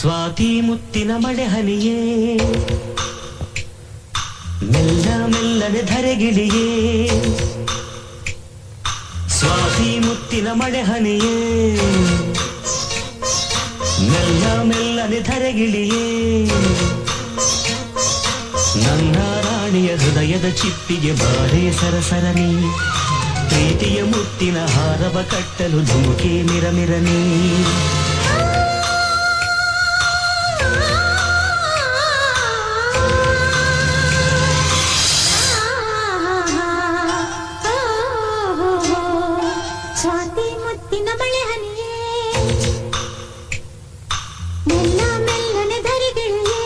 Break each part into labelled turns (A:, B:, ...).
A: ಸ್ವಾತಿ ಮುತ್ತಿನ ಮಳೆ ಹನಿಯೇ ಮೆಲ್ಲ ಮೆಲ್ಲನೆ ಧರೆಗಿಳಿಯೇ ಸ್ವಾತಿ ಮುತ್ತಿನ ಮಳೆ ಹನಿಯೇ ಮೆಲ್ಲ ಮೆಲ್ಲನೆ ಧರೆಗಿಳಿಯೇ ನನ್ನ ರಾಣಿಯ ಹೃದಯದ ಚಿಪ್ಪಿಗೆ ಬಾರೆ ಸರಸರನಿ ಪ್ರೀತಿಯ ಮುತ್ತಿನ ಹಾರವ ಕಟ್ಟಲು ಧುಮುಕೆ ಮಿರಮಿರನಿ
B: ಸ್ವಾತಿ ಮುತ್ತಿನ ಮಳೆ ಹನಿಯೇ ಮೆಲ್ಲ ಮೆಲ್ಲನೆ ಧರೆಗಿಳಿಯೇ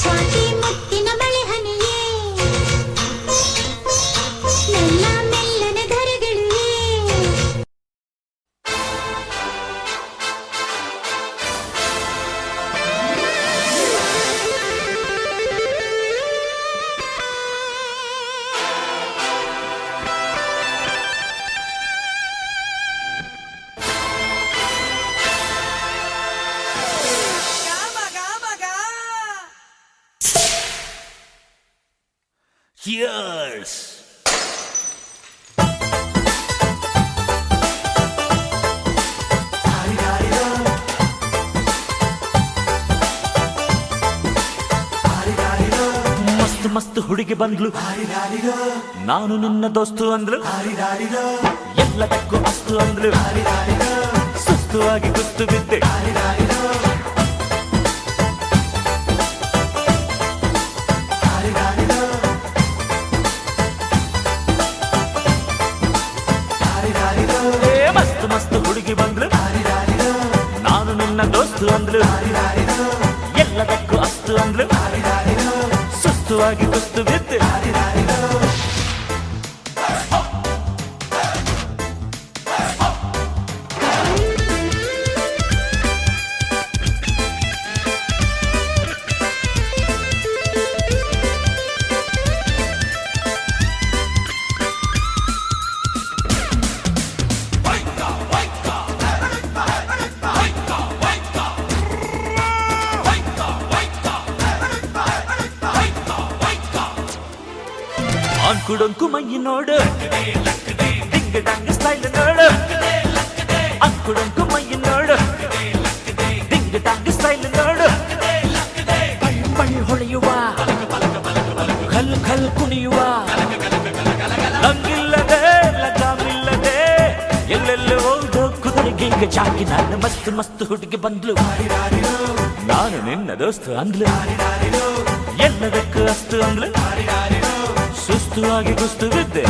B: ಸ್ವಾತಿ ಮುತ್ತಿನ ಮಳೆ ಹನಿಯೇ ಮೆಲ್ಲ ಮೆಲ್ಲನೆ ಧರೆಗಿಳಿಯೇ
C: Cheers! ಮಸ್ತ್ ಮಸ್ತ್ ಹುಡುಗಿ ಬಂದ್ಲು ನಾನು ನಿನ್ನ ದೋಸ್ತು ಅಂದ್ಲು ಎಲ್ಲದಕ್ಕೂ ಅಸ್ತು ಅಂದ್ಲು ಸುಸ್ತು ಆಗಿ ಕುಸ್ತು ಬಿದ್ದೆ ಮಸ್ತ್ ಮಸ್ತ್ ಹುಡುಗಿ ಬಂದ್ಲು ನಾನು ನಿನ್ನ ದೋಸ್ತು ಅಂದ್ಲು ಎಲ್ಲದಕ್ಕೂ ಅಸ್ತು ಅಂದ್ಲು ಸುಸ್ತು ಆಗಿ ಕುಸ್ತು ಬಿದ್ದೆ ಅಂಕುಡೊಂಕು ಮೈ ನೋಡು ಡಿಂಗ್ ಡಂಗ್ ಸ್ಟೈಲ್ ನೋಡು ಅಂಕುಡೊಂಕು ಮೈ ನೋಡು ಡಿಂಗ್ ಡಂಗ್ ಸ್ಟೈಲ್ ನೋಡು ಬಳಿ ಬಳಿ ಹೊಳೆಯುವ ಖಲ್ ಖಲ್ ಕುಣಿಯುವ ಲಂಗಿಲ್ಲದೆ ಲಗಾಮಿಲ್ಲದೆ ಎಲ್ಲೆಲ್ಲಿ ಹೋದೋ ಕುದುರೆಗೆ ಈಗ ಜಾಕಿ ನಾನು ಮಸ್ತ್ ಮಸ್ತ್ ಹುಡುಗಿ ಬಂದ್ಲು ನಾನು ನಿನ್ನ ದೋಸ್ತು ಅಂದ್ಲು ಎಲ್ಲದಕ್ಕೂ ಅಸ್ತು ಅಂದ್ಲು ಸುಸ್ತು ಆಗಿ ಕುಸ್ತು ಬಿದ್ದೆ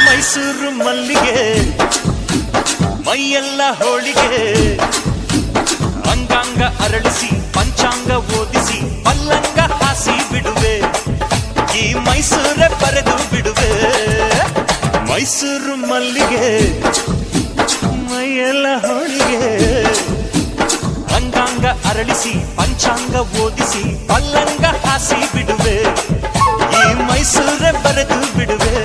C: ಮೈಸೂರು ಮಲ್ಲಿಗೆ ಮೈಯೆಲ್ಲ ಹೋಳಿಗೆ ಅಂಗಾಂಗ ಅರಳಿಸಿ ಪಂಚಾಂಗ ಓದಿಸಿ ಪಲ್ಲಂಗ ಹಾಸಿ ಬಿಡುವೆ ಈ ಮೈಸೂರೇ ಬರೆದು ಬಿಡುವೆ ಮೈಸೂರು ಮಲ್ಲಿಗೆ ಮೈಯೆಲ್ಲ ಹೋಳಿಗೆ ಅಂಗಾಂಗ ಅರಳಿಸಿ ಪಂಚಾಂಗ ಓದಿಸಿ ಪಲ್ಲಂಗ ಹಾಸಿ ಬಿಡುವೆ ಈ ಮೈಸೂರೇ ಬರೆದು ಬಿಡುವೆ